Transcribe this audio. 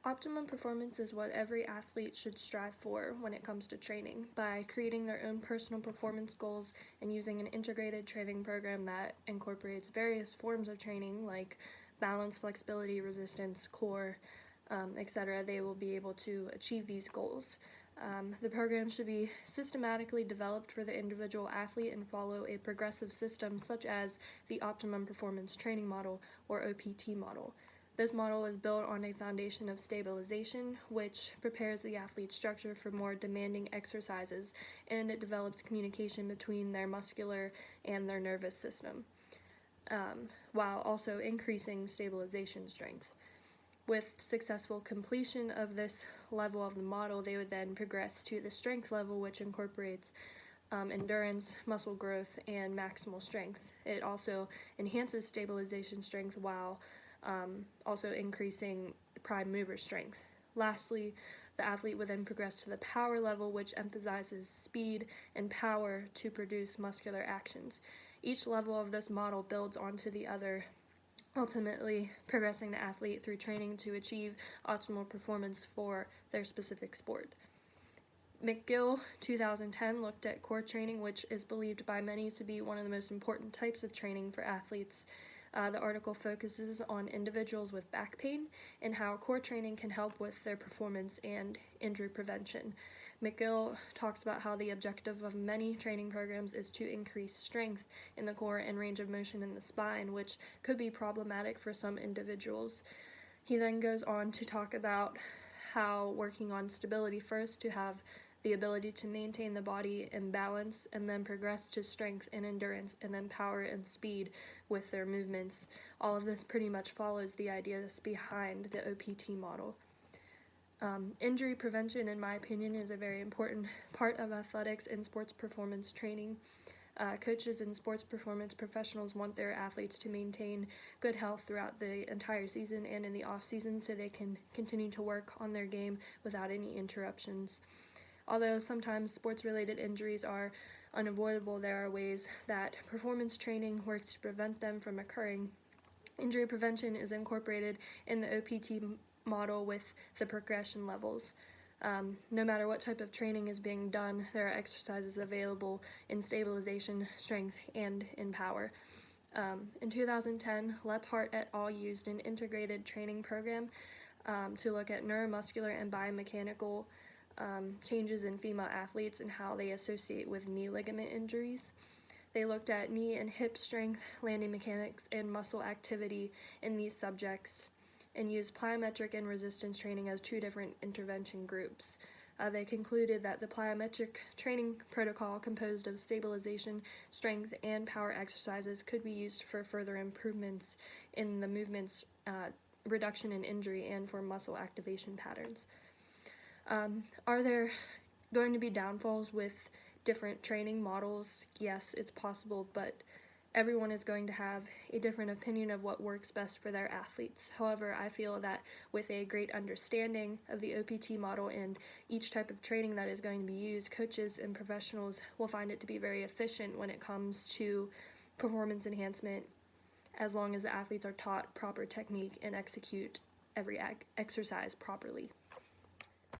Optimum performance is what every athlete should strive for when it comes to training. By creating their own personal performance goals and using an integrated training program that incorporates various forms of training like balance, flexibility, resistance, core, etc., they will be able to achieve these goals. The program should be systematically developed for the individual athlete and follow a progressive system such as the Optimum Performance Training Model or OPT model. This model is built on a foundation of stabilization, which prepares the athlete's structure for more demanding exercises, and it develops communication between their muscular and their nervous system, while also increasing stabilization strength. With successful completion of this level of the model, they would then progress to the strength level, which incorporates endurance, muscle growth, and maximal strength. It also enhances stabilization strength while also increasing the prime mover strength. Lastly, the athlete would then progress to the power level, which emphasizes speed and power to produce muscular actions. Each level of this model builds onto the other, ultimately progressing the athlete through training to achieve optimal performance for their specific sport. McGill 2010 looked at core training, which is believed by many to be one of the most important types of training for athletes. The article focuses on individuals with back pain and how core training can help with their performance and injury prevention. McGill talks about how the objective of many training programs is to increase strength in the core and range of motion in the spine, which could be problematic for some individuals. He then goes on to talk about how working on stability first to have the ability to maintain the body in balance, and then progress to strength and endurance, and then power and speed with their movements. All of this pretty much follows the ideas behind the OPT model. Injury prevention, in my opinion, is a very important part of athletics and sports performance training. Coaches and sports performance professionals want their athletes to maintain good health throughout the entire season and in the off-season so they can continue to work on their game without any interruptions. Although sometimes sports-related injuries are unavoidable, there are ways that performance training works to prevent them from occurring. Injury prevention is incorporated in the OPT model with the progression levels. No matter what type of training is being done, there are exercises available in stabilization, strength, and in power. In 2010, Lephart et al. Used an integrated training program to look at neuromuscular and biomechanical changes in female athletes and how they associate with knee ligament injuries. They looked at knee and hip strength, landing mechanics, and muscle activity in these subjects and used plyometric and resistance training as two different intervention groups. They concluded that the plyometric training protocol, composed of stabilization, strength, and power exercises, could be used for further improvements in the movements, reduction in injury, and for muscle activation patterns. Are there going to be downfalls with different training models? Yes, it's possible, but everyone is going to have a different opinion of what works best for their athletes. However, I feel that with a great understanding of the OPT model and each type of training that is going to be used, coaches and professionals will find it to be very efficient when it comes to performance enhancement, as long as the athletes are taught proper technique and execute every exercise properly.